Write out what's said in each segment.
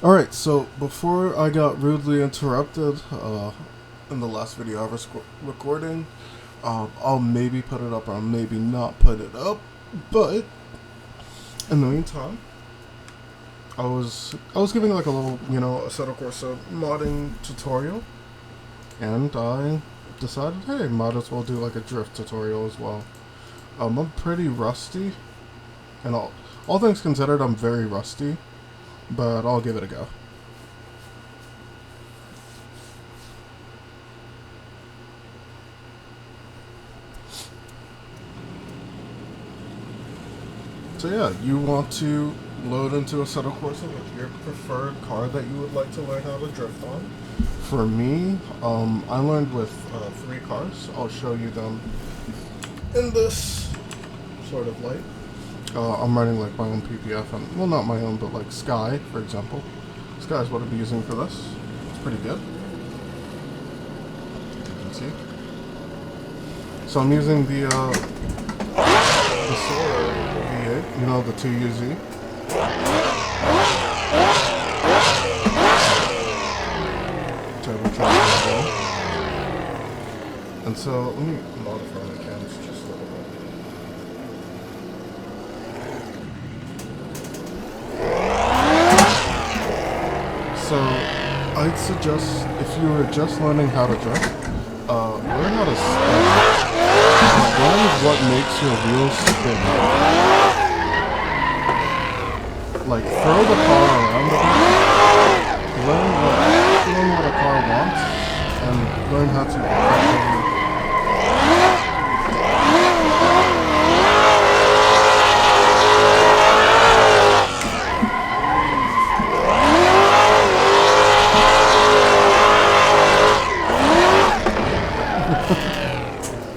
Alright, so before I got rudely interrupted in the last video I was recording, I'll maybe put it up or I'll maybe not put it up, but in the meantime, I was giving like a little, Assetto Corsa modding tutorial, and I decided, hey, might as well do like a drift tutorial as well. I'm pretty rusty, and all things considered, I'm very rusty, but I'll give it a go. So yeah, you want to load into Assetto Corsa with your preferred car that you would like to learn how to drift on. For me, I learned with 3 cars. I'll show you them in this sort of light. I'm running like my own PPF, and well, not my own, but like Sky, for example. Sky is what I'll be using for this. It's pretty good. You can see. So I'm using the Solar V8, the 2UZ. Turbocharged. And so let me modify my cams just a little bit. So I'd suggest, if you were just learning how to drift, learn how to spin. Learn what makes your wheels spin. Like, throw the car around a bit. Learn what a car wants, and learn how to effectively.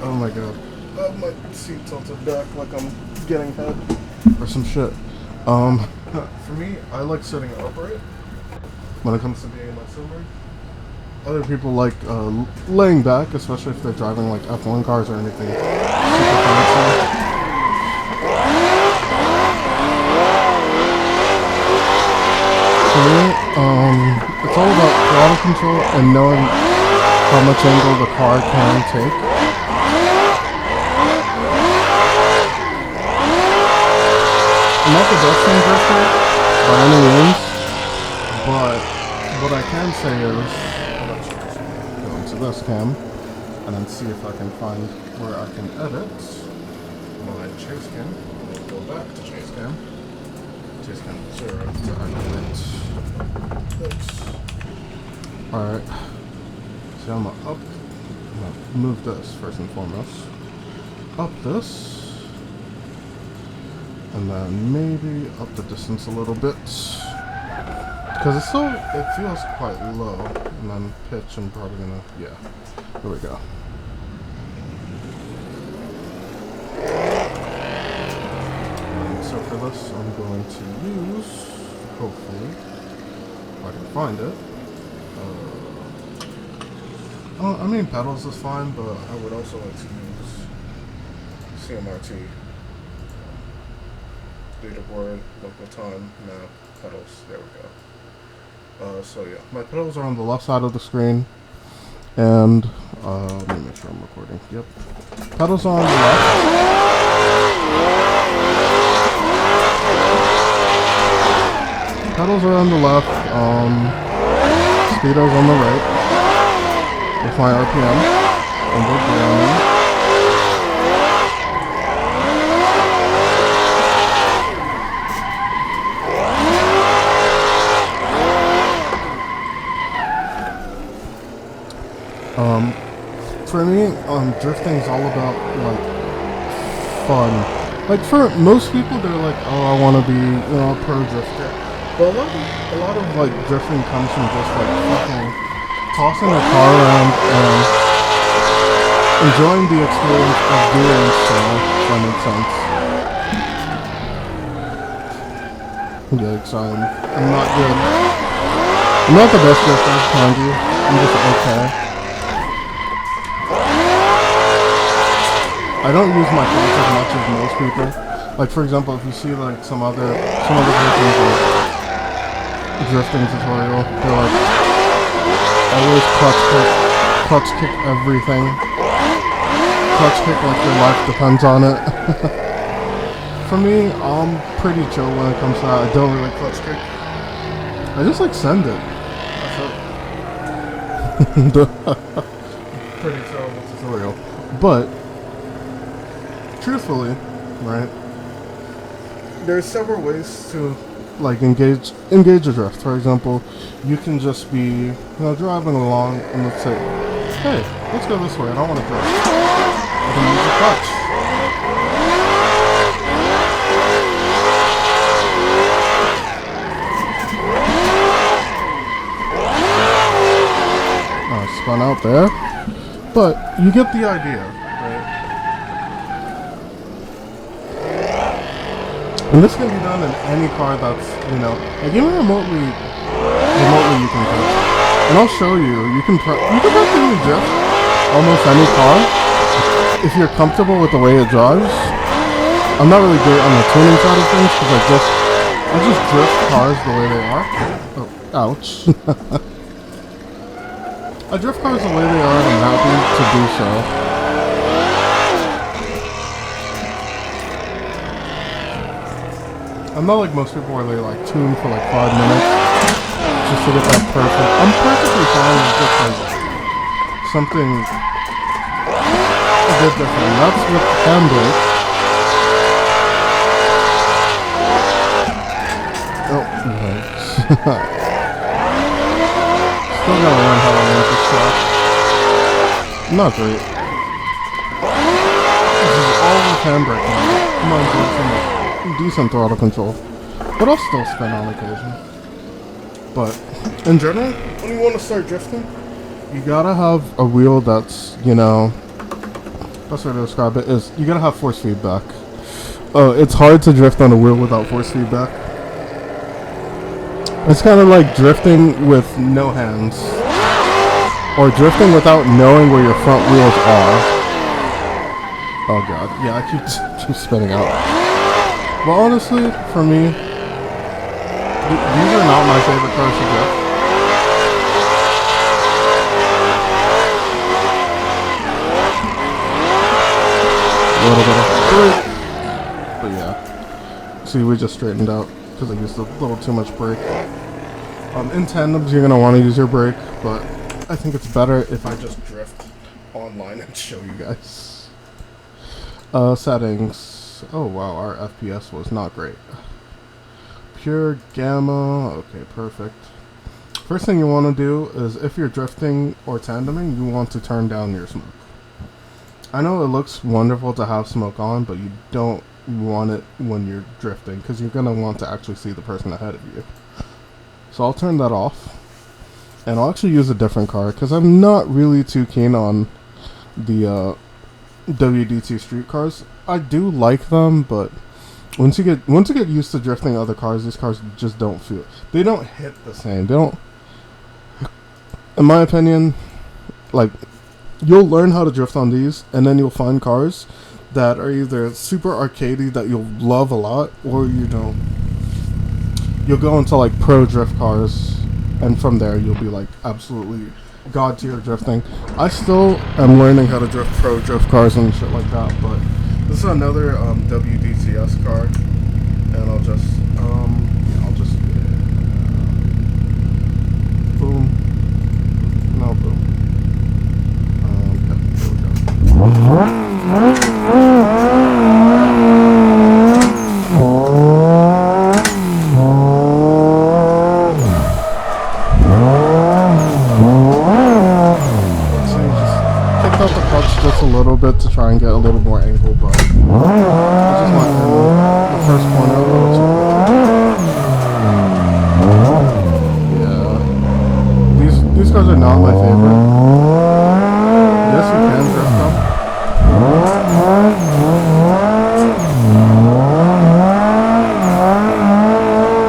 Oh my god. I have my seat tilted back like I'm getting head or some shit. For me, I like sitting upright when it comes to being in my silver. Other people like laying back, especially if they're driving like F1 cars or anything super fancy. For me, it's all about throttle control and knowing how much angle the car can take. I'm not the best in drifter by any means, but what I can say is, let's just go into this cam and then see if I can find where I can edit my chase cam. We'll go back to chase cam. Chase cam 0 to activate this. Alright, so I'm gonna move this first and foremost. Up this. And then maybe up the distance a little bit, because it feels quite low. And then pitch, I'm probably gonna, yeah, here we go. And so for this, I'm going to use, hopefully, if I can find it. I mean, pedals is fine, but I would also like to use CMRT. Leaderboard, local time, map, pedals, there we go. So yeah, my pedals are on the left side of the screen, and let me make sure I'm recording. Yep, pedals are on the left. Pedals are on the left, speedo's on the right, with my RPM, and we're grounding. For me, drifting is all about, like, fun. Like, for most people, they're like, oh, I want to be, a pro drifter. But a lot of, like, drifting comes from just, like, fucking tossing a car around and enjoying the experience of doing so, if that makes sense. Yikes, I'm not good. I'm not the best drifter, mind you. I'm just okay. I don't use my clutch as much as most people. Like, for example, if you see like some other versions of drifting tutorial. They're like, always clutch kick everything. Clutch kick like your life depends on it. For me, I'm pretty chill when it comes to that. I don't really clutch kick. I just like send it. That's it. Pretty terrible tutorial. But, truthfully, right, there's several ways to like engage a drift. For example, you can just be driving along and let's say, hey, let's go this way. I don't want to drift. I can use the clutch. Spun out there, but you get the idea, right? And this can be done in any car that's, like even remotely you can drift. And I'll show you. You can practically drift almost any car if you're comfortable with the way it drives. I'm not really great on the tuning side of things because I just drift cars the way they are. Oh, ouch. I drift cars the way they are and I'm happy to do so. I'm not like most people where they like tune for like 5 minutes just to get that perfect. I'm perfectly fine with just like something a bit different. That's with the handbrake. Oh, nice. Still gotta learn how to launch this truck. Not great. This is all with handbrake now. Come on, decent throttle control. But I'll still spin on occasion. But, in general, when you want to start drifting, you gotta have a wheel that's, best way to describe it is, you gotta have force feedback. It's hard to drift on a wheel without force feedback. It's kind of like drifting with no hands. Or drifting without knowing where your front wheels are. Oh god, yeah, I keep spinning out. Well, honestly, for me, these are not my favorite cars to drift. A little bit of brake. But yeah. See, we just straightened out because I used a little too much brake. In tandems, you're going to want to use your brake, but I think it's better if I just drift online and show you guys. Settings. Oh wow, our FPS was not great. Pure gamma. Okay, perfect. First thing you want to do is if you're drifting or tandeming, you want to turn down your smoke. I know it looks wonderful to have smoke on, but you don't want it when you're drifting because you're going to want to actually see the person ahead of you. So I'll turn that off, and I'll actually use a different car because I'm not really too keen on the WDT street cars. I do like them, but once you get used to drifting other cars, these cars just don't they don't hit the same. They don't, in my opinion, like you'll learn how to drift on these, and then you'll find cars that are either super arcadey that you'll love a lot, or you'll go into like pro drift cars, and from there you'll be like absolutely god tier drifting. I still am learning how to drift pro drift cars and shit like that, but this is another WDTS car, and I'll just boom, no boom. Okay, there we just a little bit to try and get a little more angle, but I just went in the first corner a little too quick. Yeah, these cars are not my favorite. Yes, you can drift them.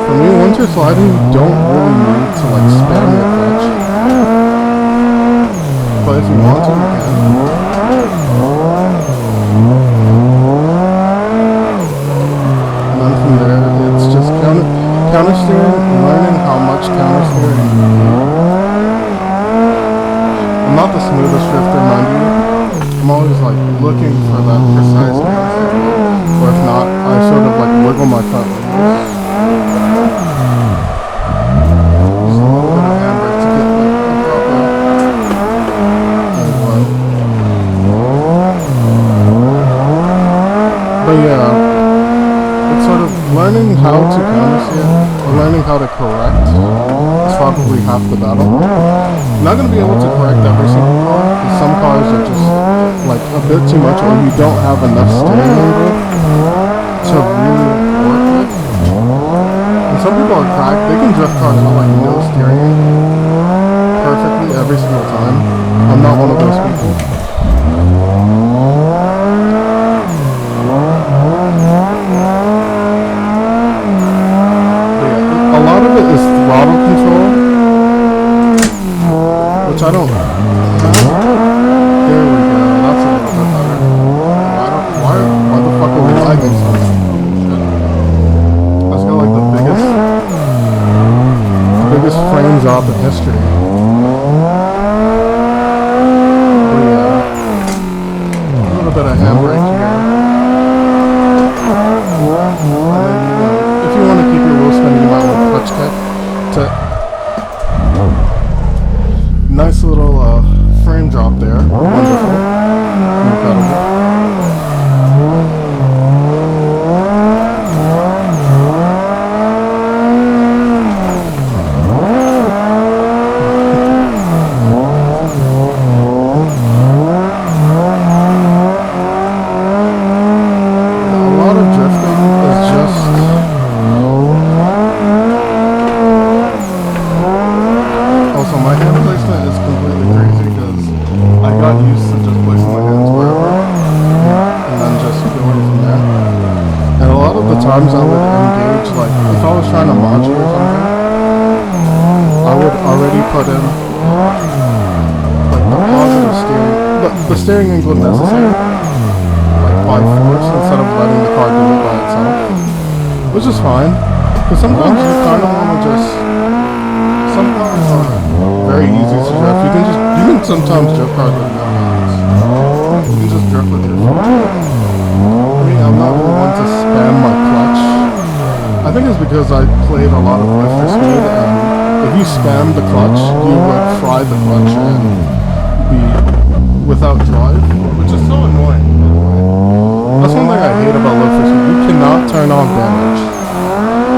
For me, once you're sliding, you don't really need to like spam your clutch. But if you want to, you can. And then from there, it's just counter steering, learning how how much counter steering you need. I'm not the smoothest drifter, mind you. I'm always like looking for that precise counter steering. Or if not, I sort of like wiggle my front wheels. Just a little bit of handbrake to get like the proper angle. But yeah, it's sort of learning how to counter steer, or learning how to correct is probably half the battle. I'm not going to be able to correct every single car, because some cars are just like a bit too much, or you don't have enough steering angle to really work with. And some people are cracked. They can drift cars with like no steering angle perfectly every single time. I'm not one of those people. But yeah, a lot of it is throttle control, which I don't have. There we go. That's a little bit better. Why the fuck are we lagging so much? Let's go like the biggest frame drop in history. But yeah, a little bit of handbrake here. If you want to keep your wheel spinning, you might want to clutch kick to. Nice little frame drop there. Wonderful. Incredible. Times I would engage, like if I was trying to launch it or something, I would already put in like the positive steering, the steering angle necessary, like by force instead of letting the car do it by itself, which is fine, because sometimes you kind of want to just, some cars are very easy to drift. You can sometimes drift cars with no hands. You can just drift with your foot. I'm not really one to spam my clutch. I think it's because I played a lot of Lift for Speed, and if you spam the clutch, you would fry the clutch and be without drive, which is so annoying, by the way. That's one thing I hate about Lift for Speed. You cannot turn off damage.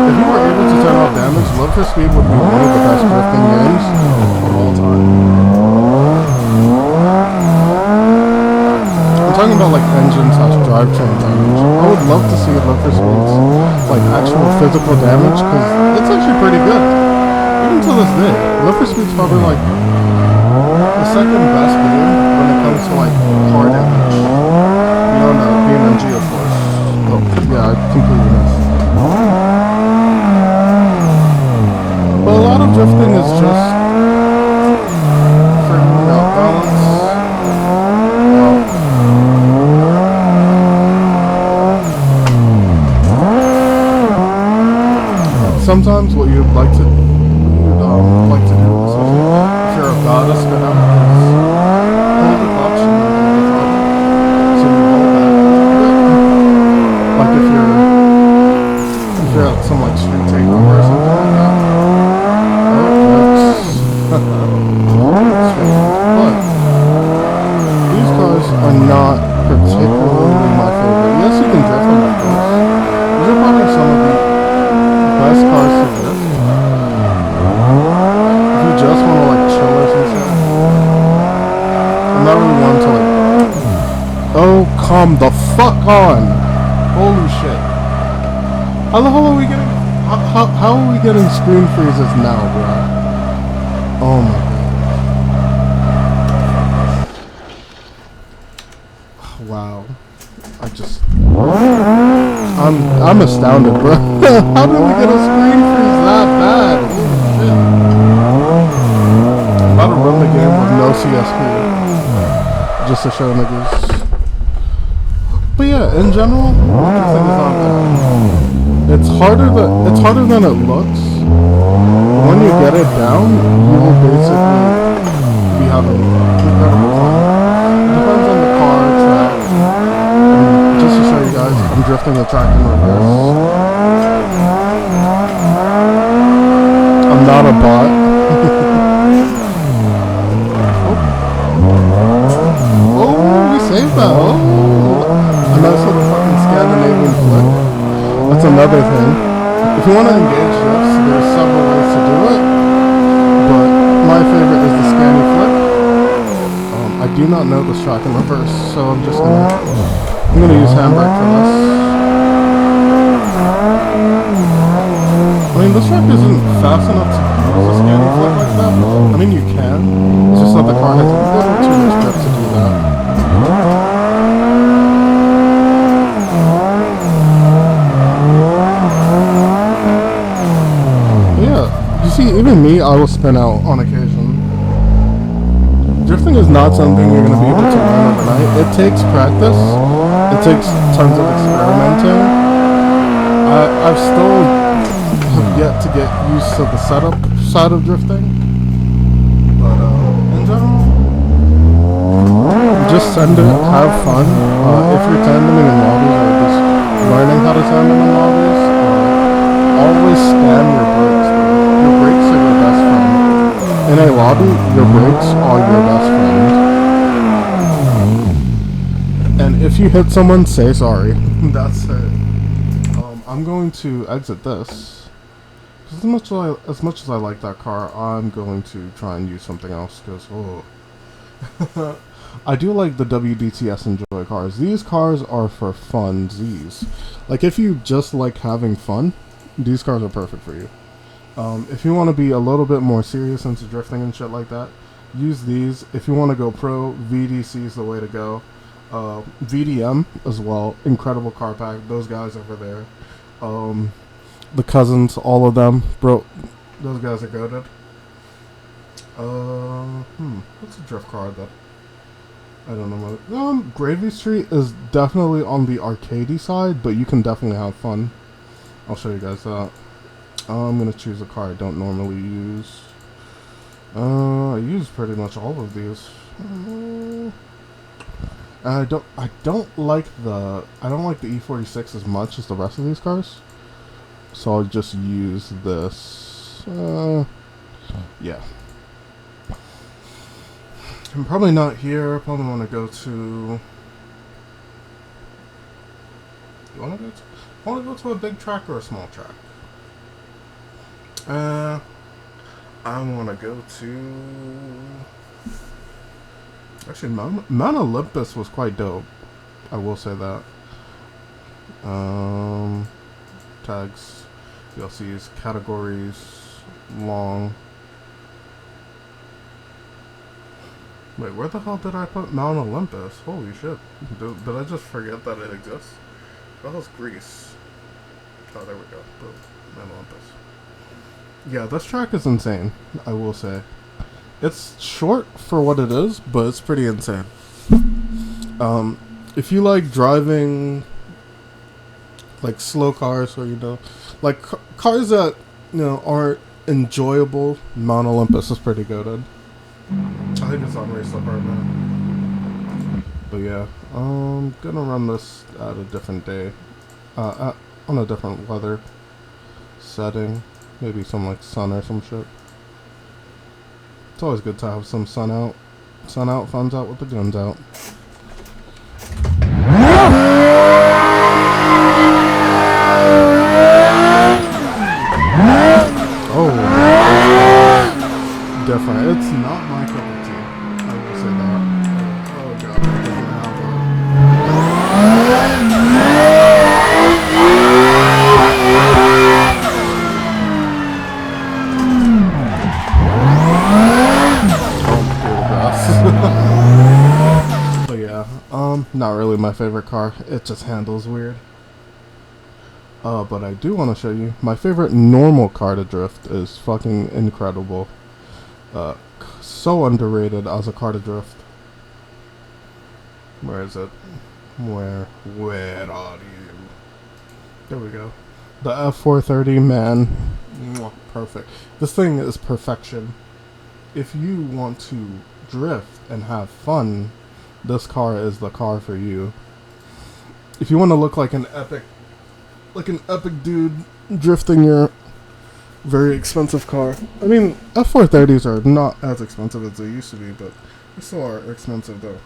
If you were able to turn off damage, Lift for Speed would be one of the best drifting games of all time. Talking about like engine / drivetrain damage. I would love to see Lift for Speed's like actual physical damage, because it's actually pretty good. Even to this day, Lift for Speed's probably like the second best game when it comes to like car damage. Beyond BeamNG, of course. Oh yeah, I completely missed. But a lot of drifting is just figuring out balance. Sometimes what you'd like to do, especially if you're a god of spin out, is hold the clutch and then hold the throttle. So you hold that a bit. Like if you're at some like street takeover or something like that. But these cars are not particularly my favorite. Yes, you can drift them like this. These are probably some of the best cars to drift. If you just want to like chill or something. I'm not really one to like. Oh, come the fuck on! Holy shit! How the hell are we getting? How are we getting screen freezes now, bro? Oh my god! Wow! I'm astounded, bro. How did we get a screen freeze that bad? Holy shit. I'm about to run the game with no CSP. Just to show niggas. But yeah, in general, I think it's not bad. It's harder than it looks. When get it down, you will basically be having incredible fun. It depends on the car, track. And just to show you guys, I'm drifting the track in reverse. I'm not a bot. Oh, we saved that. Oh, a nice little fucking Scandinavian flip. That's another thing. If you want to engage drifts, there's several ways to do it, but my favorite is the Scandi flip. I do not know this track in reverse, so I'm gonna use handbrake for this. I mean, this track isn't fast enough to use a Scandi flip like that. I mean, you can. It's just that the car has a little too much grip to do that. You see, even me, I will spin out on occasion. Drifting is not something you're going to be able to learn overnight. It takes practice. It takes tons of experimenting. I've still have yet to get used to the setup side of drifting. But in general, just send it, have fun. If you're tandeming in lobbies or just learning how to tandem in lobbies, always spam your brakes. Your brakes are your best friend. In a lobby, your brakes are your best friend. And if you hit someone, say sorry. That's it. I'm going to exit this. As much as I like that car, I'm going to try and use something else because I do like the WDTS Enjoy cars. These cars are for funsies. Like if you just like having fun, these cars are perfect for you. If you want to be a little bit more serious into drifting and shit like that, use these. If you want to go pro, VDC is the way to go. VDM as well, incredible car pack. Those guys over there, the cousins, all of them, bro. Those guys are goated. What's a drift car that I don't know? Gravy Street is definitely on the arcadey side, but you can definitely have fun. I'll show you guys that. I'm gonna choose a car I don't normally use. I use pretty much all of these. I don't like the E46 as much as the rest of these cars, so I'll just use this. Yeah. I'm probably not here. I probably want to go to. I want to go to a big track or a small track. I want to go to... Actually, Mount Olympus was quite dope. I will say that. Tags, DLCs, categories, long. Wait, where the hell did I put Mount Olympus? Holy shit. Did I just forget that it exists? What the hell's Greece? Oh, there we go. Boom. Mount Olympus. Yeah, this track is insane, I will say. It's short for what it is, but it's pretty insane. If you like driving like slow cars, or like cars that aren't enjoyable, Mount Olympus is pretty goated. I think it's on Race Department. But yeah, I'm gonna run this at a different day, on a different weather setting. Maybe some like sun or some shit. It's always good to have some sun out. Sun out, fun's out with the guns out. Oh, different. It's not my cup of tea. I will say that. Oh god, it doesn't have But yeah, not really my favorite car. It just handles weird. But I do want to show you my favorite normal car to drift is fucking incredible. So underrated as a car to drift. Where is it? Where are you? There we go. The F430, man. Mwah, perfect. This thing is perfection. If you want to drift and have fun, this car is the car for you. If you want to look like an epic dude drifting your very expensive car. I mean, F430s are not as expensive as they used to be, but they still are expensive though.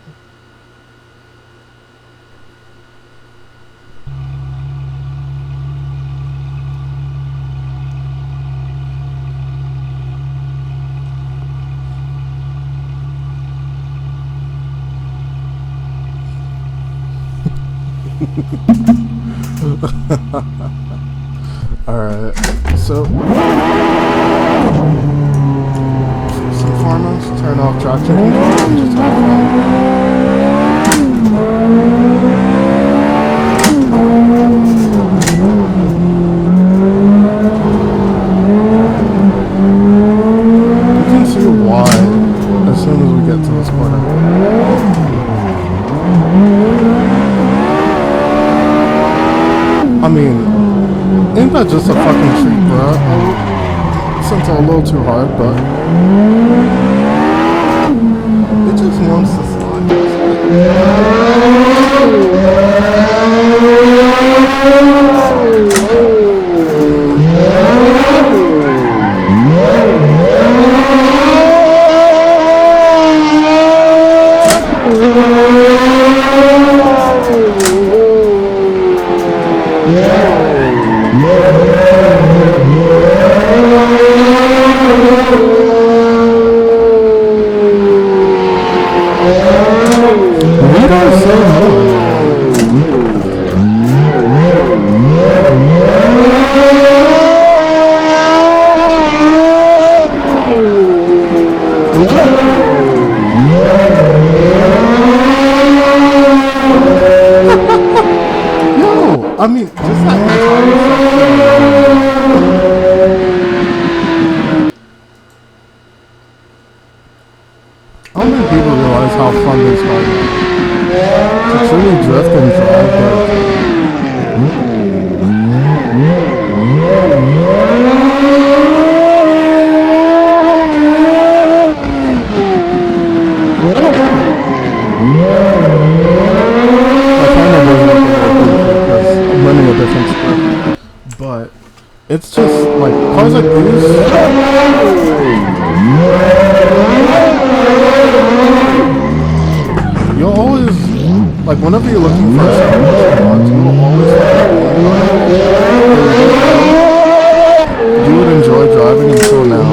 Alright, so first and foremost, turn off traction control and just have fun. You can see why as soon as we get to this corner. I mean, ain't that just a fucking treat, bro? Since I'm a little too hard, but it just wants to slide. I mean, just that I don't think people realize how fun these cars are. To truly drift and drive, but it's just like cars like these. You'll always like whenever you're looking for something that you want, you'll always you would enjoy driving until now.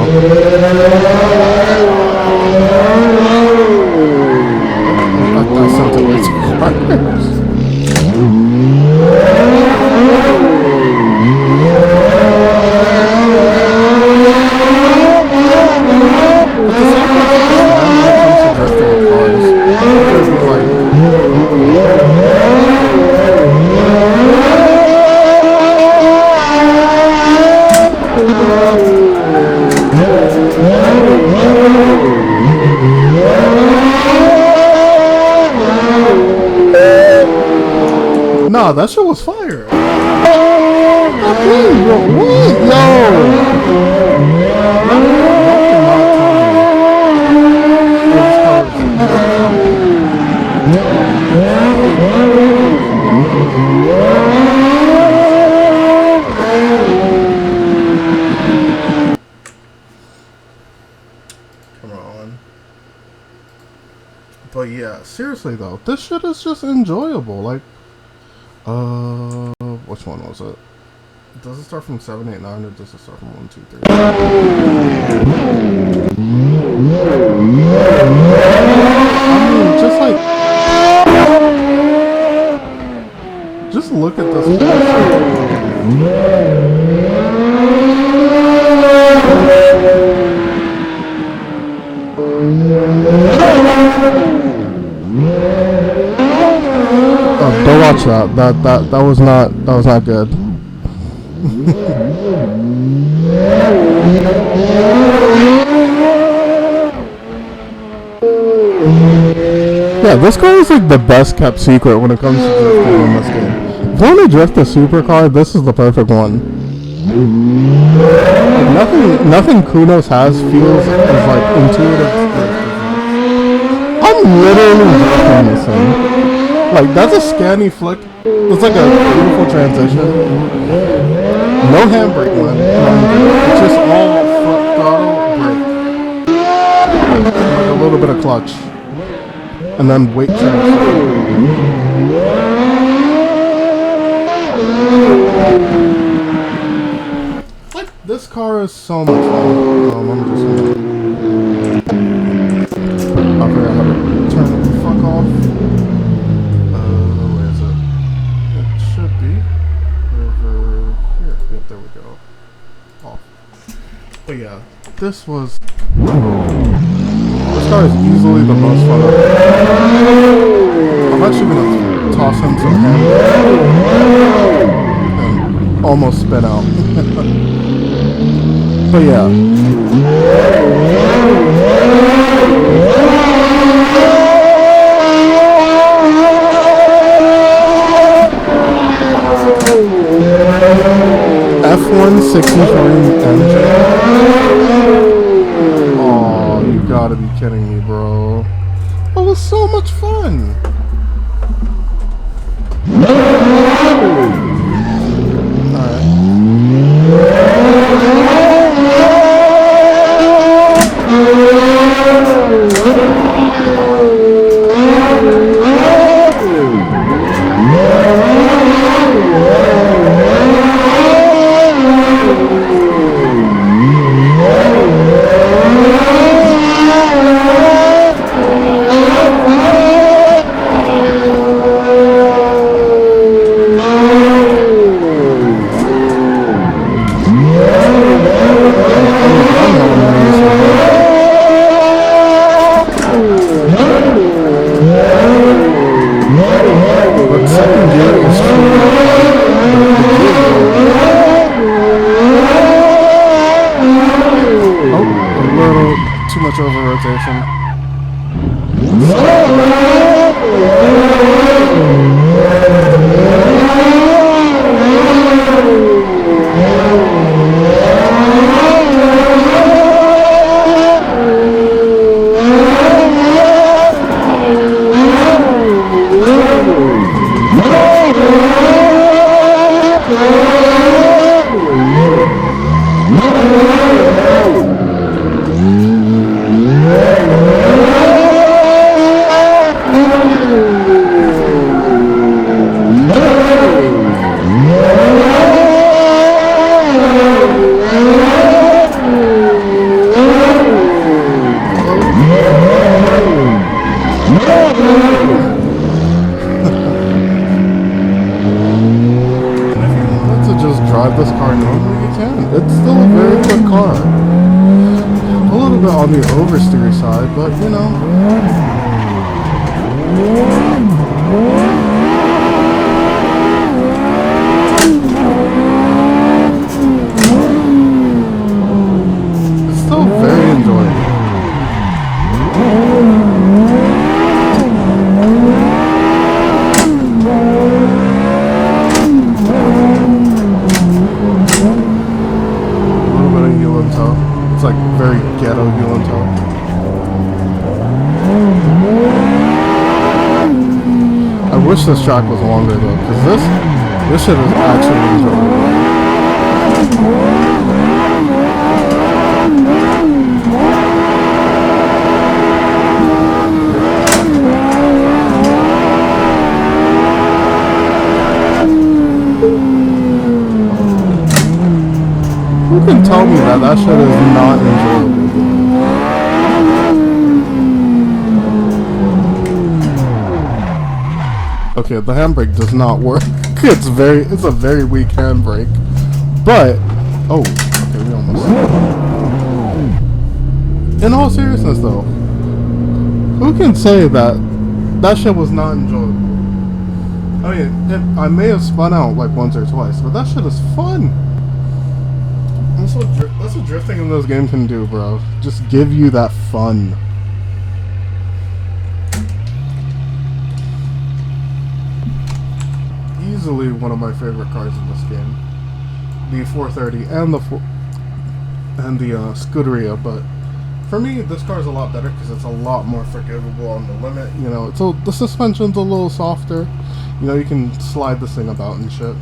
I sent it way too far. Nah, that shit was fire. Come on. But yeah, seriously though, this shit is just enjoyable. Like, which one was it? Does it start from 789 or does it start from 1, 2, 3? I mean, just like, just look at this. Don't watch that. That was not good. Yeah, this car is like the best kept secret when it comes to drifting in this game. If you want to drift a supercar, this is the perfect one. Like nothing Kunos has feels as like intuitive. I'm literally drifting this thing. Like that's a scanny flick. It's like a beautiful transition. No handbrake, man. It's just all foot throttle brake. Like a little bit of clutch, and then weight transfer. Like this car is so much fun. I'm just gonna. I forgot how to turn it the fuck off. Where is it? It should be over here. Yep, there we go. Off. But yeah, this car is easily the most fun I've ever. I'm actually gonna toss him some hand and almost spin out. But yeah. F-163 engine. Oh, you gotta be kidding me, bro. That was so much fun. Over rotation. Drive this car normally, you can. It's still a very quick car. A little bit on the oversteer side, but you know. It's still very enjoyable. It's like very ghetto Ulanto. I wish this track was longer though, because this shit is actually enjoyable. Who can tell me that shit is not enjoyable? Okay, the handbrake does not work. It's a very weak handbrake. But oh, okay, we almost. In all seriousness though, who can say that shit was not enjoyable? I mean, I may have spun out like once or twice, but that shit is fun. That's what drifting in those games can do, bro. Just give you that fun. Easily one of my favorite cars in this game. the 430 and the Scuderia, but for me, this car is a lot better because it's a lot more forgivable on the limit. You know, the suspension's a little softer. You know, you can slide this thing about and shit.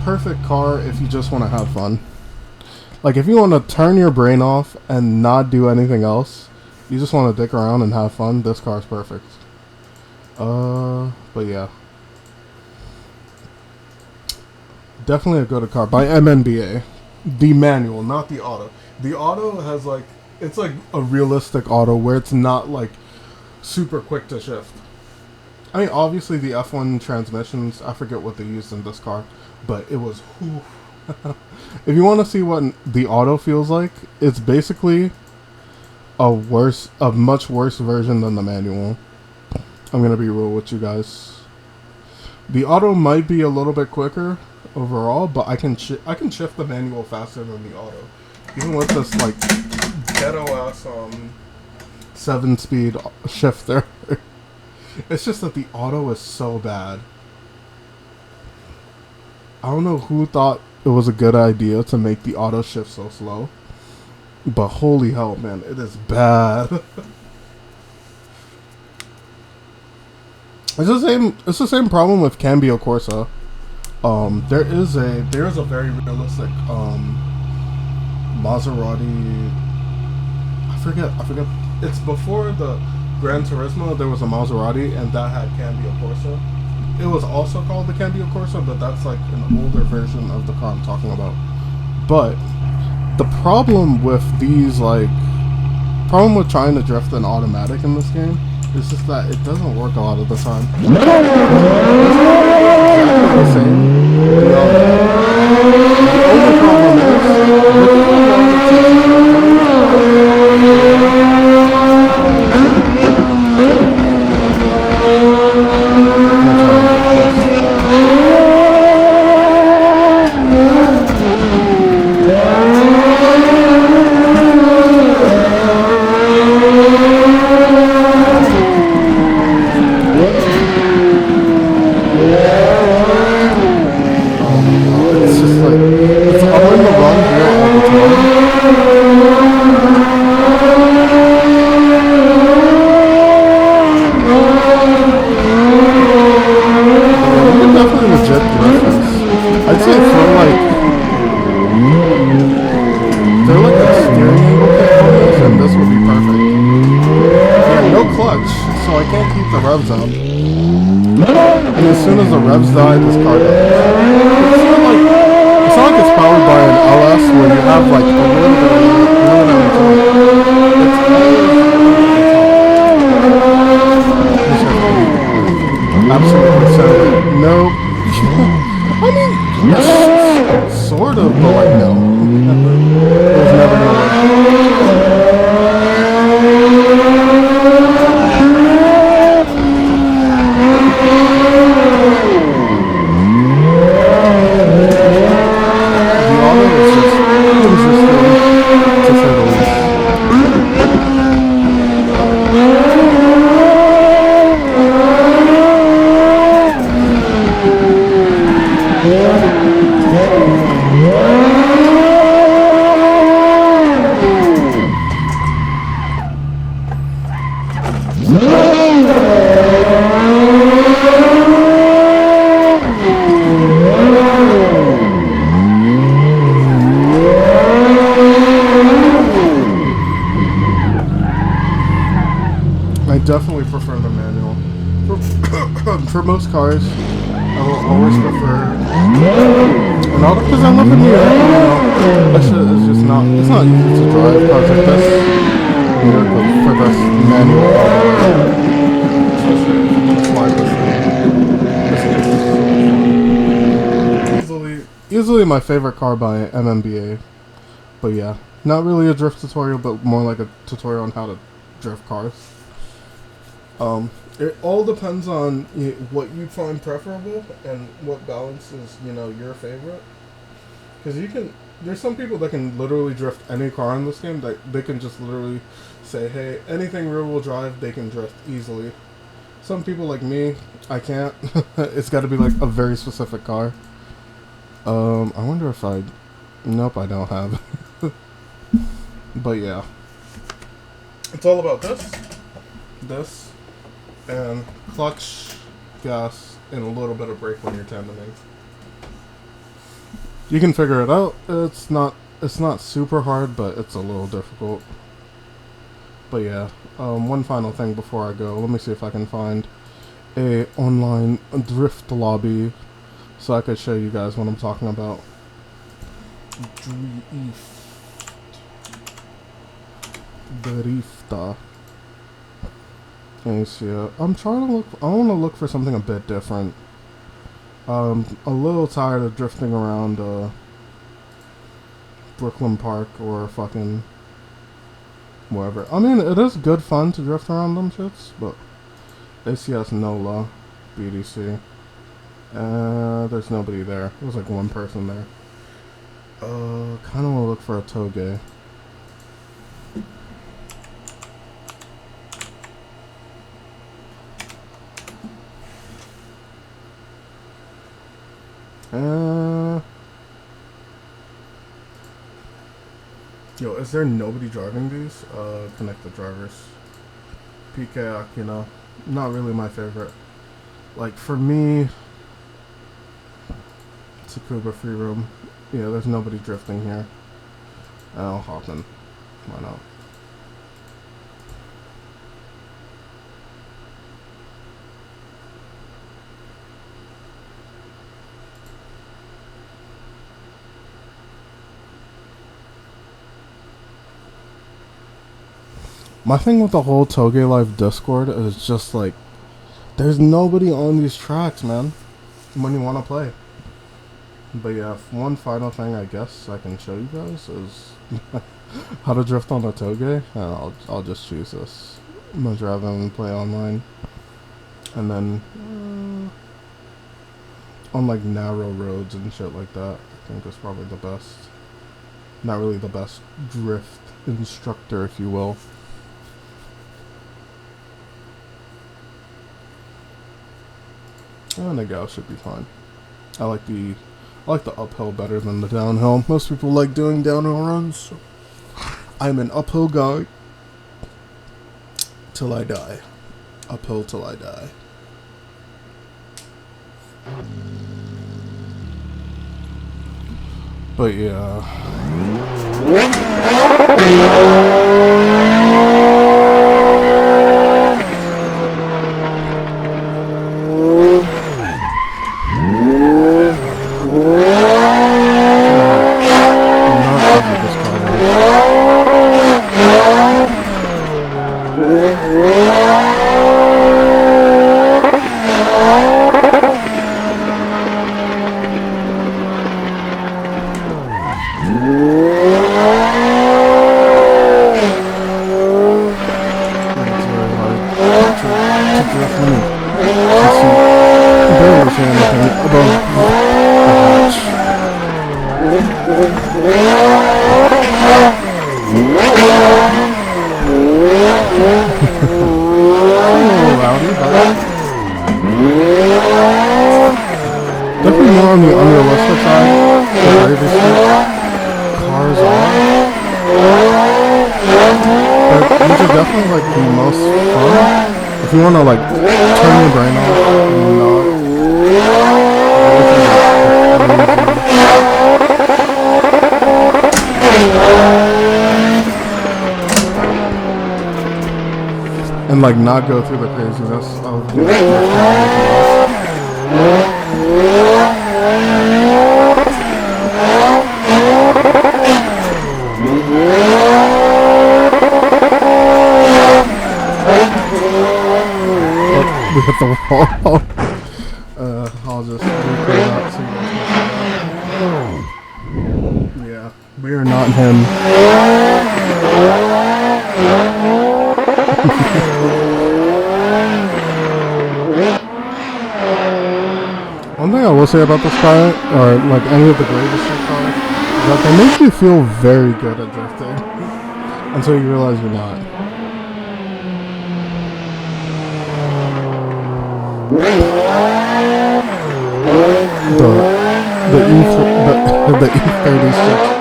Perfect car if you just want to have fun. Like, if you want to turn your brain off and not do anything else, you just want to dick around and have fun, this car's perfect. But yeah. Definitely a good car by MNBA. The manual, not the auto. The auto has, like, it's like a realistic auto where it's not, like, super quick to shift. I mean, obviously the F1 transmissions, I forget what they used in this car, but it was, whew. If you want to see what the auto feels like, it's basically a much worse version than the manual. I'm gonna be real with you guys. The auto might be a little bit quicker overall, but I can shift the manual faster than the auto, even with this like ghetto ass 7-speed shifter. It's just that the auto is so bad. I don't know who thought it was a good idea to make the auto shift so slow, but holy hell, man, it is bad. It's the same problem with Cambio Corsa. There is a very realistic Maserati. I forget. It's before the Gran Turismo. There was a Maserati, and that had Cambio Corsa. It was also called the Cambio Corsa, but that's like an older version of the car I'm talking about. But the problem with trying to drift an automatic in this game is just that it doesn't work a lot of the time. It's exactly the same. The only problem revs die, this car dies. It's not like it's powered by an LS where you have like a little bit of It's absolutely so. No. I mean, yes, sort of, but like no. It was never gonna work. Definitely prefer the manual. For most cars, I will always prefer an auto because I live in New York. You know, that shit is just not. It's not easy to drive cars like this. New York for this manual auto. Easily my favorite car by MMBA. But yeah, not really a drift tutorial, but more like a tutorial on how to drift cars. It all depends on what you find preferable and what balance is, your favorite. Because there's some people that can literally drift any car in this game. That they can just literally say, hey, anything rear-wheel drive, they can drift easily. Some people like me, I can't. It's got to be like a very specific car. I wonder if I... Nope, I don't have. But yeah. It's all about this, and clutch, gas, and a little bit of brake when you're tandeming. You can figure it out. It's not super hard, but it's a little difficult. But yeah, one final thing before I go. Let me see if I can find a online drift lobby so I could show you guys what I'm talking about. Drifta. Let me see. I'm trying to look. I want to look for something a bit different. A little tired of drifting around Brooklyn Park or fucking wherever. I mean, it is good fun to drift around them shits, but ACS NOLA, BDC. There's nobody there. There was like one person there. Kind of want to look for a Toge. Yo, is there nobody driving these? Connect the drivers. PK Akina, not really my favorite. Like, for me, Tsukuba Free Room. Yeah, there's nobody drifting here. I'll hop in. Why not? My thing with the whole Toge Live Discord is just like, there's nobody on these tracks, man, when you want to play. But yeah, one final thing I guess I can show you guys is how to drift on a Toge. And I'll just choose this. Much rather than play online. And then on like narrow roads and shit like that, I think is probably the best. Not really the best drift instructor, if you will. And the gal should be fine. I like the uphill better than the downhill. Most people like doing downhill runs. So I'm an uphill guy till I die. Uphill till I die. But yeah. Definitely more on the unrealistic side. Cars are. But these are definitely like the most fun. If you want to like turn your brain off and not. And like not go through the craziness of we hit the wall. I'll just replay that so you guys. Yeah, we are not him. One thing I will say about this car, or like any of the greatest street cars, is that they make you feel very good at drifting until you realize you're not. the E36.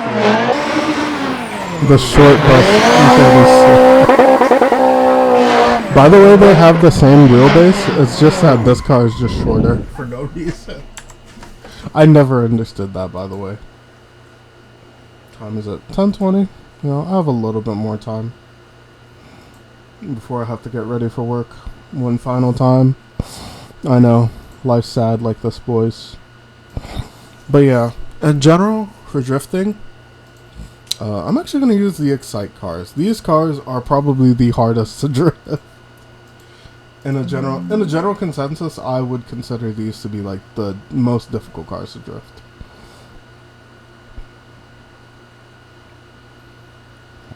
The short bus E36. By the way, they have the same wheelbase. It's just that this car is just shorter for no reason. I never understood that, by the way. Time is it? 10:20. You know, I have a little bit more time before I have to get ready for work. One final time. I know, life's sad like this, boys. But yeah, in general, for drifting, I'm actually going to use the Excite cars. These cars are probably the hardest to drift. In a general consensus, I would consider these to be like the most difficult cars to drift.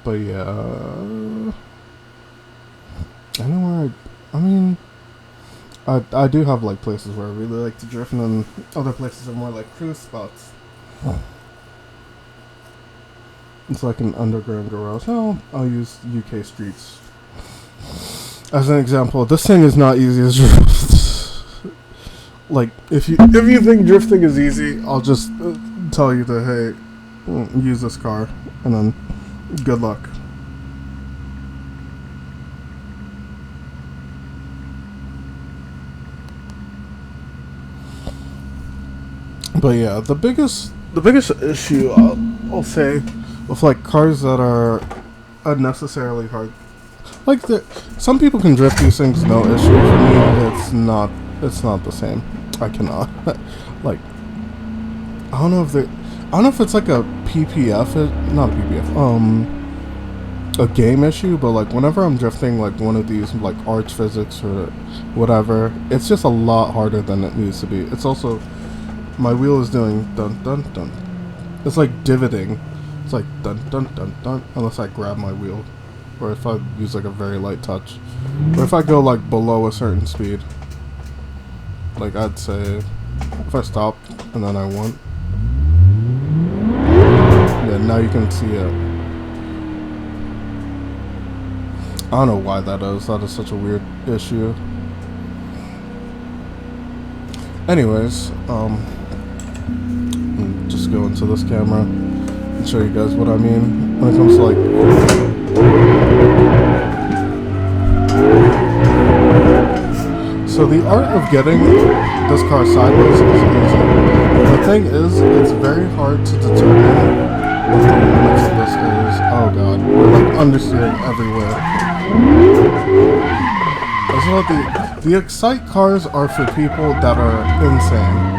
But yeah, anywhere. I do have like places where I really like to drift, and then other places are more like cruise spots. It's like an underground garage. I'll use UK streets as an example. This thing is not easy as drift. Like if you think drifting is easy, I'll just tell you to hey, use this car, and then good luck. But yeah, the biggest issue I'll say with like cars that are unnecessarily hard, like some people can drift these things no issue. For me, it's not the same. I cannot. Like I don't know if it's like a PPF, not a PPF, a game issue, but like whenever I'm drifting like one of these like arch physics or whatever, it's just a lot harder than it needs to be. It's also my wheel is doing dun dun dun. It's like divoting. It's like dun dun dun dun unless I grab my wheel, or if I use like a very light touch, or if I go like below a certain speed. Like I'd say if I stop and then I want. Yeah, now you can see it. I don't know why that is. That is such a weird issue. Anyways, just go into this camera and show you guys what I mean when it comes to like. So the art of getting this car sideways is easy. The thing is, it's very hard to determine what the limits of this is. Oh god, we're like understeering everywhere. That's what the Excite cars are for people that are insane.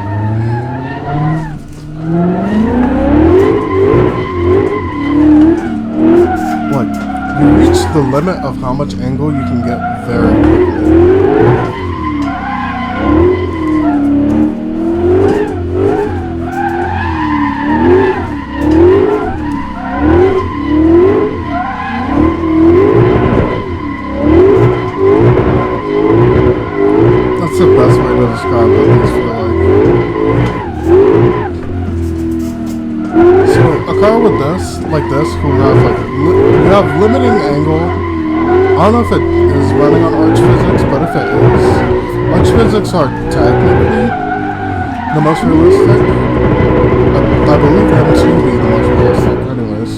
Like, you reach the limit of how much angle you can get very quickly. That's the best way to describe it, at least feel like. So, a car with this, like this, who has like, you have limiting angle. I don't know if it is running on arch physics, but if it is, arch physics are technically the most realistic. I believe them to be the most realistic, anyways.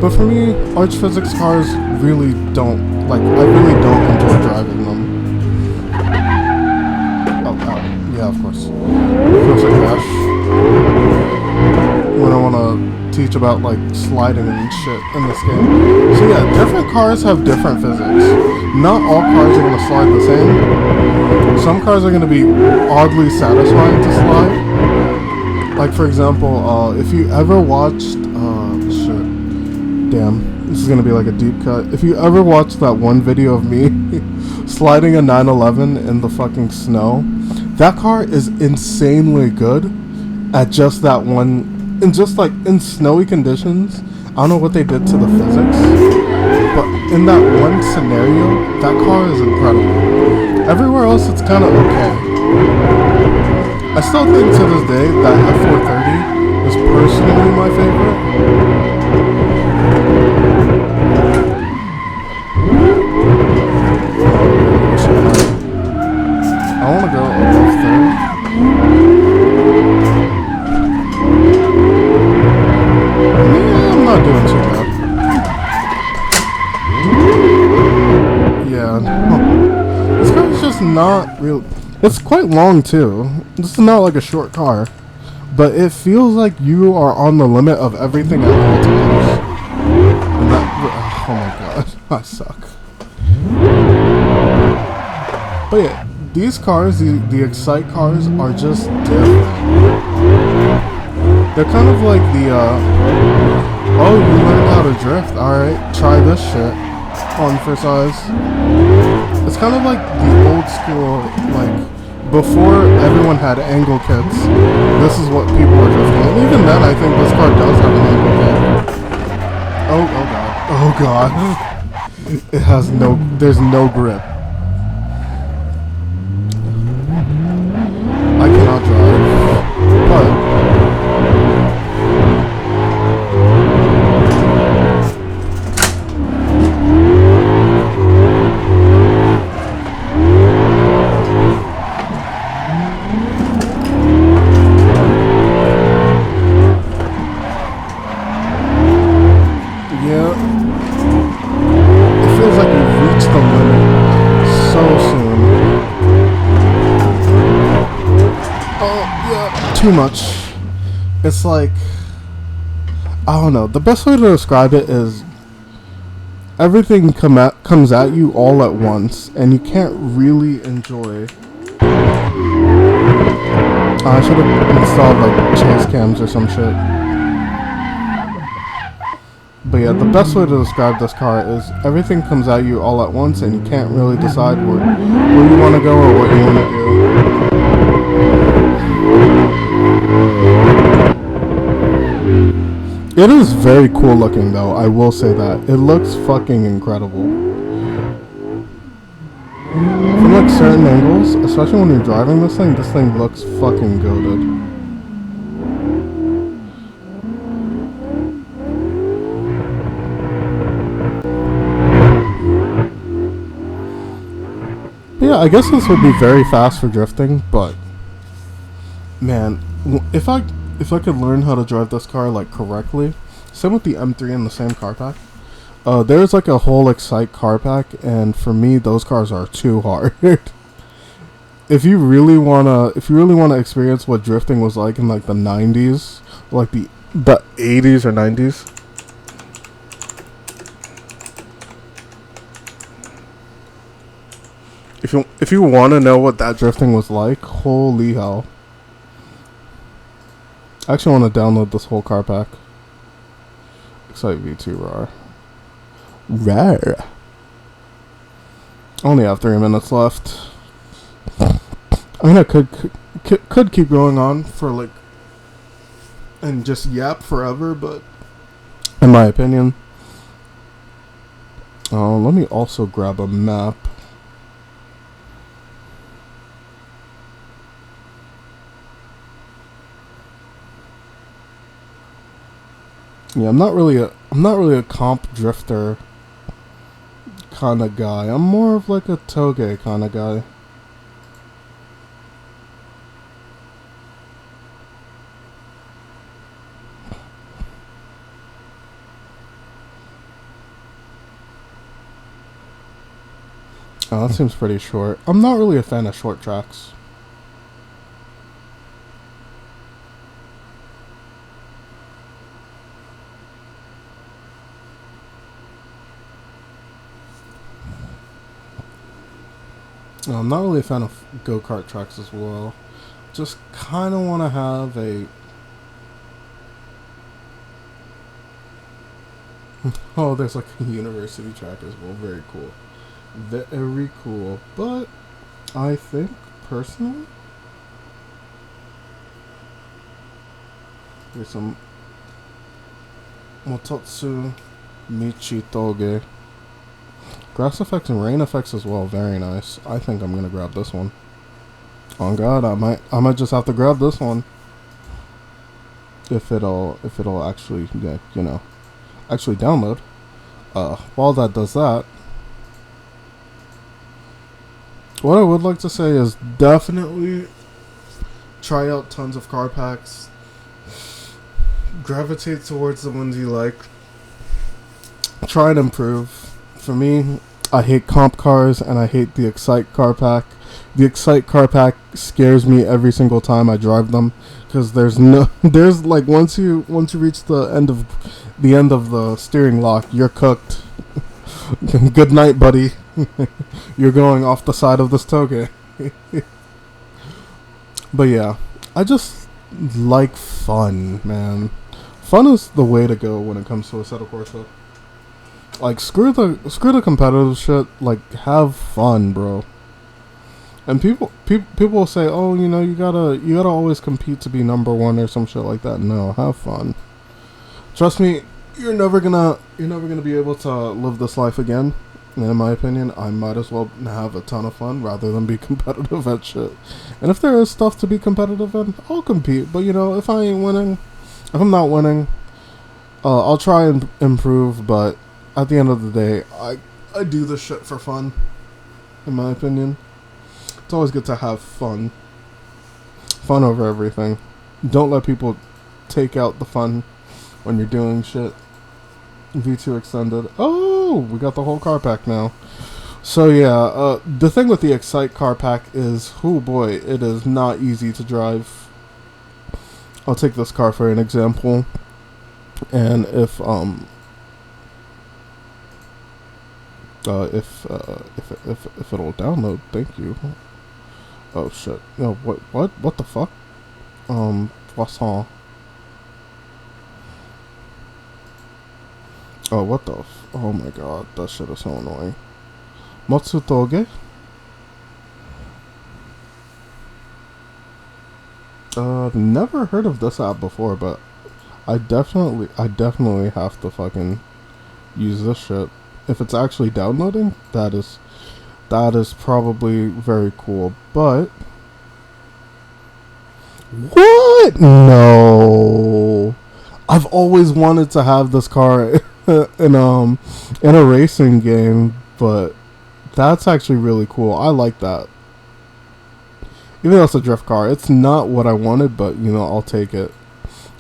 But for me, arch physics cars really don't, like, I really don't enjoy driving them. Yeah, of course. Of course I crash. When I want to teach about like sliding and shit in this game. So yeah, different cars have different physics. Not all cars are going to slide the same. Some cars are going to be oddly satisfying to slide. Like for example, if you ever watched, damn, this is going to be like a deep cut. If you ever watched that one video of me sliding a 911 in the fucking snow, that car is insanely good at just that one, and just like in snowy conditions. I don't know what they did to the physics, but in that one scenario, that car is incredible. Everywhere else, it's kind of okay. I still think to this day that F430 is personally my favorite. I want to go above third. just not real. It's quite long too. This is not like a short car, but it feels like you are on the limit of everything at all times. And that, oh my god, I suck. But yeah, these cars, the Excite cars, are just different. They're kind of like the, oh, you learned how to drift, alright, try this shit on for size. It's kind of like the old school, like, before everyone had angle kits, this is what people were drifting. And even then, I think this car does have an angle kit. Oh god. It has there's no grip. I cannot drive, but too much. It's like, I don't know. The best way to describe it is everything comes at you all at once, and you can't really enjoy. I should have installed like chase cams or some shit. But yeah, the best way to describe this car is everything comes at you all at once, and you can't really decide where you want to go or what you want to do. It is very cool looking though, I will say that. It looks fucking incredible. From like certain angles, especially when you're driving this thing looks fucking goated. Yeah, I guess this would be very fast for drifting, but man, if I could learn how to drive this car like correctly, same with the M3 in the same car pack. There's like a whole Excite car pack, and for me, those cars are too hard. If you really wanna experience what drifting was like in like the 90s, like the 80s or 90s. If you want to know what that drifting was like, holy hell. I actually want to download this whole car pack. Excite V2 RAR. Rare. Only have 3 minutes left. I mean, I could keep going on for like, and just yap forever, but in my opinion, let me also grab a map. Yeah, I'm not really a comp drifter kind of guy. I'm more of like a toge kind of guy. Oh, that seems pretty short. I'm not really a fan of short tracks. I'm not really a fan of go-kart tracks as well. Just kind of want to have a... Oh, there's like a university track as well. Very cool. Very cool. But I think, personally, there's some Mototsu Michitoge. Grass effects and rain effects as well, very nice. I think I'm gonna grab this one. Oh god, I might just have to grab this one. If it'll actually, actually download. While that does that, what I would like to say is definitely try out tons of car packs. Gravitate towards the ones you like. Try and improve. For me, I hate comp cars, and I hate the Excite car pack. The Excite car pack scares me every single time I drive them, because there's like once you reach the end of the steering lock, you're cooked. Good night, buddy. You're going off the side of this toge. But yeah, I just like fun, man. Fun is the way to go when it comes to Assetto Corsa. Like, screw the competitive shit. Like, have fun, bro. And people will say, oh, you gotta always compete to be number one or some shit like that. No, have fun. Trust me, you're never gonna be able to live this life again. And in my opinion, I might as well have a ton of fun rather than be competitive at shit. And if there is stuff to be competitive in, I'll compete. But if I ain't winning, if I'm not winning, I'll try and improve. But at the end of the day, I do this shit for fun. In my opinion, it's always good to have fun. Fun over everything. Don't let people take out the fun when you're doing shit. V2 extended. Oh, we got the whole car pack now. So yeah, the thing with the Excite car pack is, oh boy, it is not easy to drive. I'll take this car for an example, and if it'll download, thank you. Oh shit! No, what the fuck? Poisson. Oh, what the oh my god, that shit is so annoying. Matsutoge? Never heard of this app before, but I definitely have to fucking use this shit. If it's actually downloading, that is probably very cool, but what? No. I've always wanted to have this car in a racing game, but that's actually really cool. I like that. Even though it's a drift car, it's not what I wanted, but I'll take it.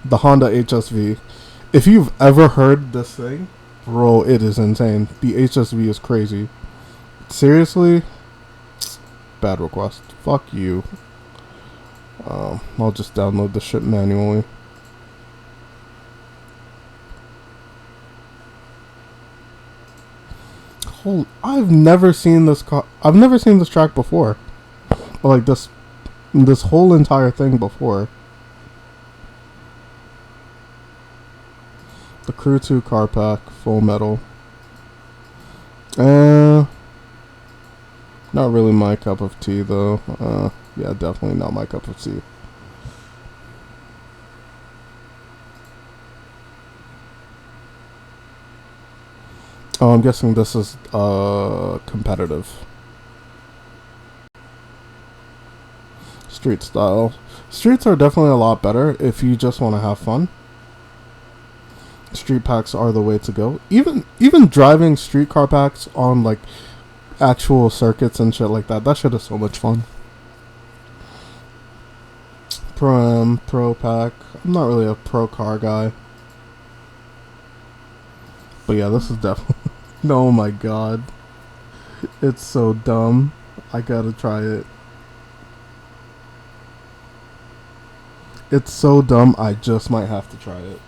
The Honda HSV. If you've ever heard this thing, bro, it is insane. The HSV is crazy. Seriously? Bad request. Fuck you. I'll just download the shit manually. I've never seen this track before. Or like this whole entire thing before. The Crew 2 car pack, full metal. Not really my cup of tea though. Yeah, definitely not my cup of tea. Oh, I'm guessing this is competitive. Street style. Streets are definitely a lot better if you just want to have fun. Street packs are the way to go. Even driving street car packs on like actual circuits and shit like that. That shit is so much fun. Pro pack. I'm not really a pro car guy. But yeah, this is definitely... Oh my god. It's so dumb. I gotta try it. It's so dumb, I just might have to try it.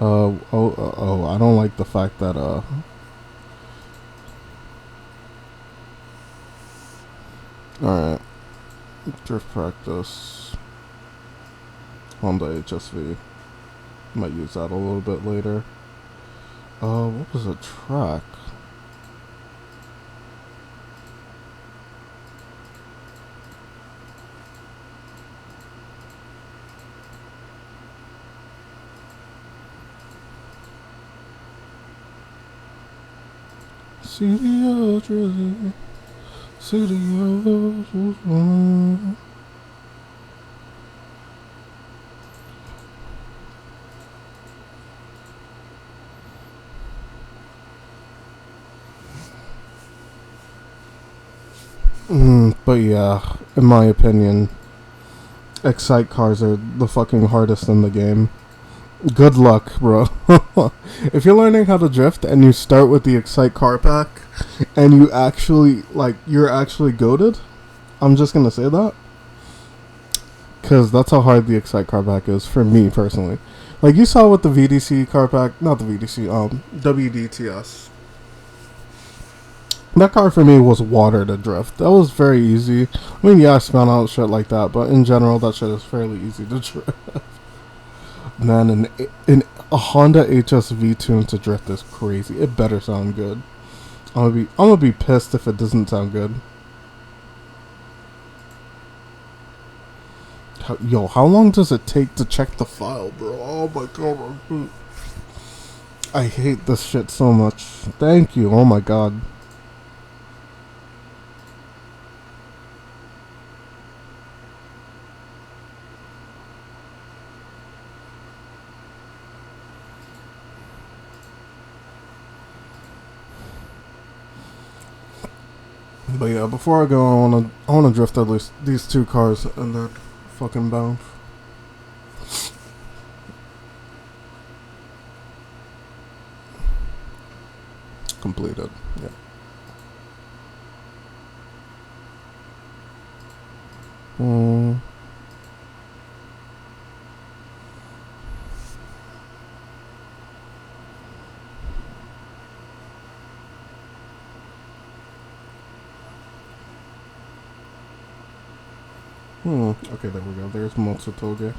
I don't like the fact that, Alright. Drift practice. Honda HSV. Might use that a little bit later. What was the track? Studio Drizzy. Studio. But yeah, in my opinion, Excite cars are the fucking hardest in the game. Good luck, bro. If you're learning how to drift and you start with the Excite car pack and you actually, like, you're actually goated, I'm just gonna say that. Because that's how hard the Excite car pack is for me personally. Like, you saw with the VDC car pack, not the VDC, WDTS. That car for me was water to drift. That was very easy. I mean, yeah, I spun out shit like that, but in general, that shit is fairly easy to drift. Man, a Honda HSV tuned to drift is crazy. It better sound good. I'm gonna be pissed if it doesn't sound good. How long does it take to check the file, bro? Oh my god, I hate this shit so much. Thank you. Oh my god. But yeah, before I go, I wanna drift at least these two cars and then fucking bounce. Completed. Yeah. Hmm. Okay, there we go. There's Motsutoge.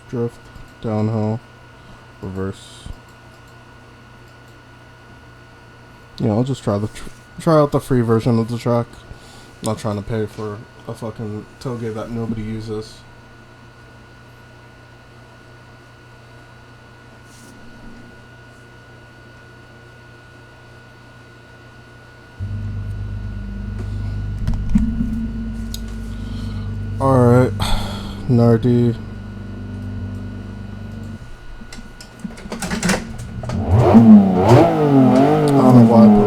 Drift, downhill, reverse. Yeah, I'll just try out the free version of the track. Not trying to pay for a fucking toge that nobody uses. Alright, Nardi. I don't know why I put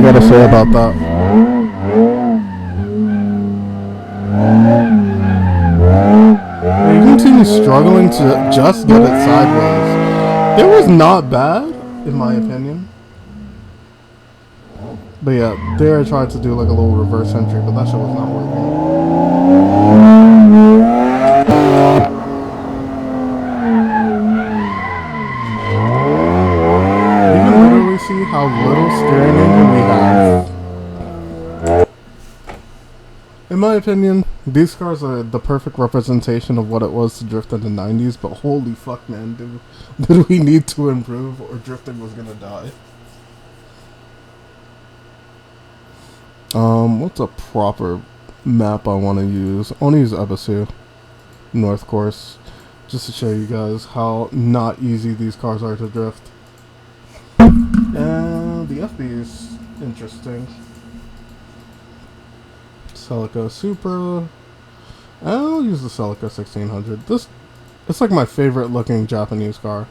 Gotta say about that. You can see me struggling to just get it sideways. It was not bad, in my opinion. But yeah, there I tried to do like a little reverse entry, but that shit was not working. See how little steering angle we have. In my opinion, these cars are the perfect representation of what it was to drift in the 90s, but holy fuck, man, did we need to improve or drifting was gonna die. What's a proper map I want to use? I want to use Ebisu North Course, just to show you guys how not easy these cars are to drift. And the FB is interesting. Celica Supra. I'll use the Celica 1600. It's like my favorite looking Japanese car.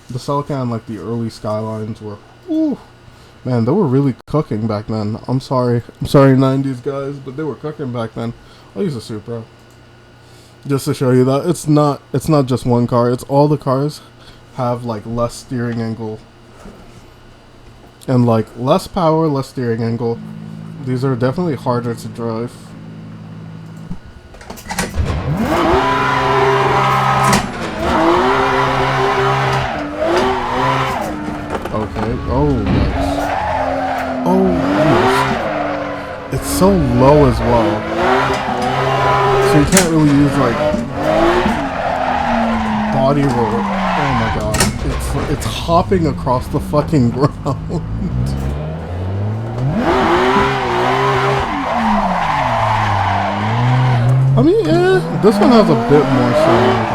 The Celica and like the early Skylines were, ooh, man, they were really cooking back then. I'm sorry 90s guys, but they were cooking back then. I'll use a Supra, just to show you that it's not just one car. It's all the cars have like less steering angle and like less power, less steering angle. These are definitely harder to drive. Okay. Oh, nice. Oh, nice. It's so low as well, so you can't really use like body roll. Oh my god. It's hopping across the fucking ground. I mean, yeah, this one has a bit more sound.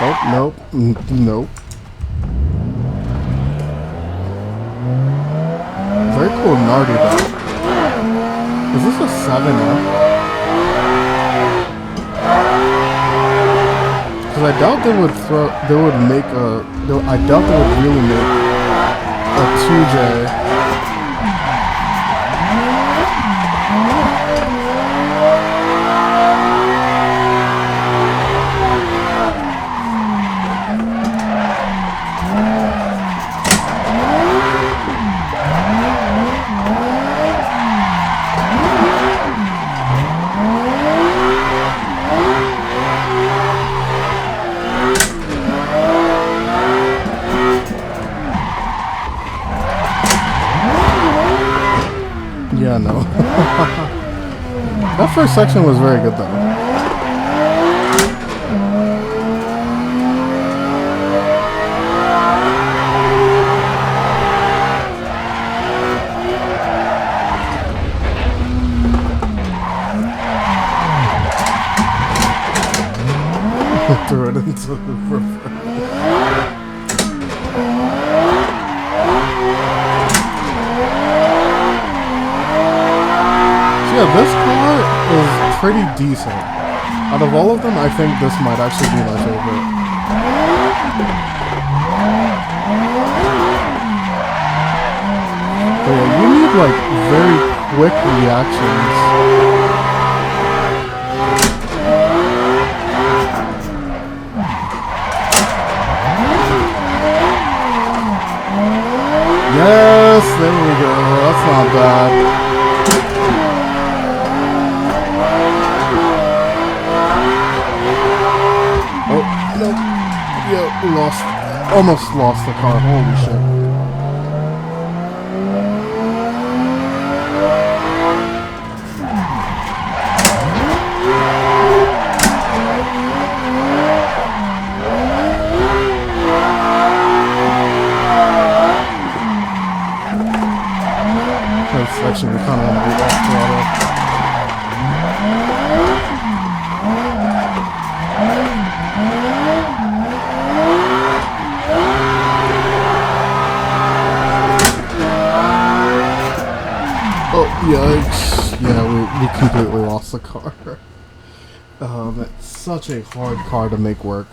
Oh, nope. Very cool Nardi though. Is this a 7F? Because I doubt they would I doubt they would really make a 2J. Yeah, no. That first section was very good though. Threw it into the river. Yeah, this car is pretty decent. Out of all of them, I think this might actually be my favorite. But yeah, you need like very quick reactions. Yes, there we go. That's not bad. Almost lost the car. Holy shit. This section we kind of want to be off throttle. Yikes. Yeah, we completely lost the car. It's such a hard car to make work.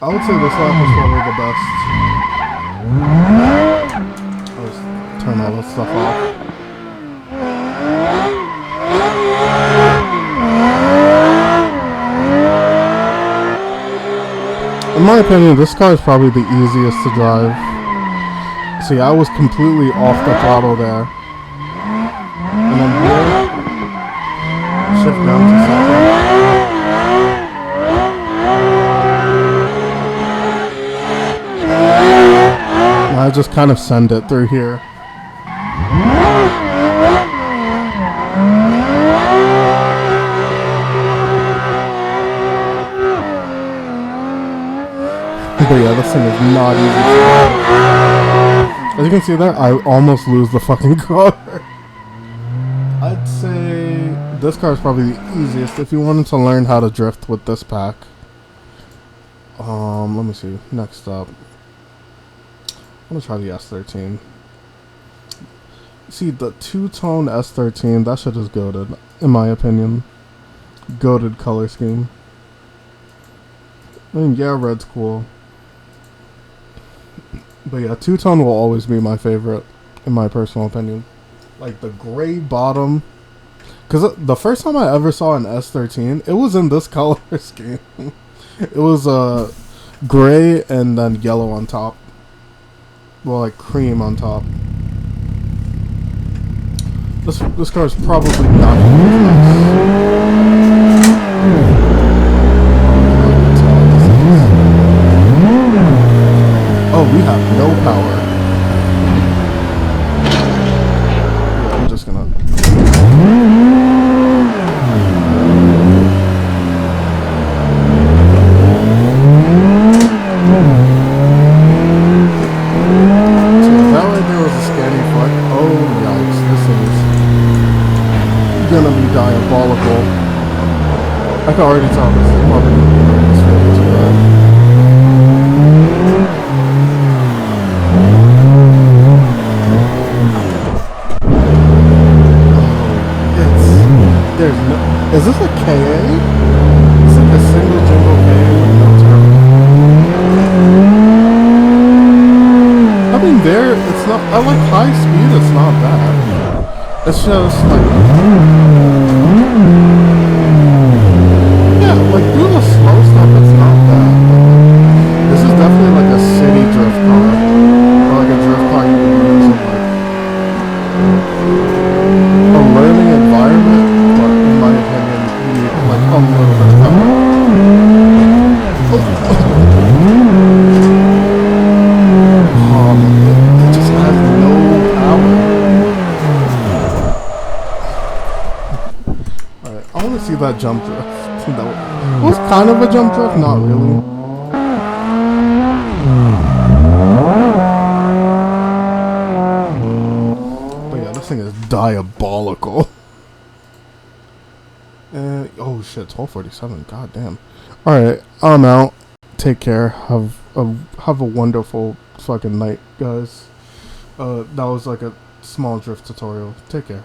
I would say this lap was probably the best. I'll just turn all this stuff off. In my opinion, this car is probably the easiest to drive. See, I was completely off the throttle there. And then here, shift down to second. I just kind of send it through here. But yeah, this thing is not easy. As you can see there, I almost lose the fucking car. I'd say this car is probably the easiest if you wanted to learn how to drift with this pack. Let me see. Next up, I'm gonna try the S13. See, the two-tone S13, that shit is goated, in my opinion. Goated color scheme. I mean, yeah, red's cool. But yeah, two-tone will always be my favorite, in my personal opinion. Like, the gray bottom. Because the first time I ever saw an S13, it was in this color scheme. It was gray and then yellow on top. Well, like cream on top. This car is probably not Oh, we have no power. Yeah, I'm just gonna. So that right there was a scanning flight. Oh yikes! This is gonna be diabolical. I can already tell this is probably gonna be really too bad. There's no. Is this a KA? It's like a single jingle KA with no turbo. I mean, it's not. I like high speed, it's not bad. It's just like. Yeah, like do the slow stuff, it's not bad. This is definitely like a city drift car. Or like a drift car you would use in like a learning environment. In my opinion, you need like a little bit of power. It just has no power. Alright, I want to see that jump drift. That was kind of a jump drift, not really. But yeah, this thing is diabolical. Oh shit, 12:47. God damn. Alright, I'm out. Take care. Have a wonderful fucking night, guys. That was like a small drift tutorial. Take care.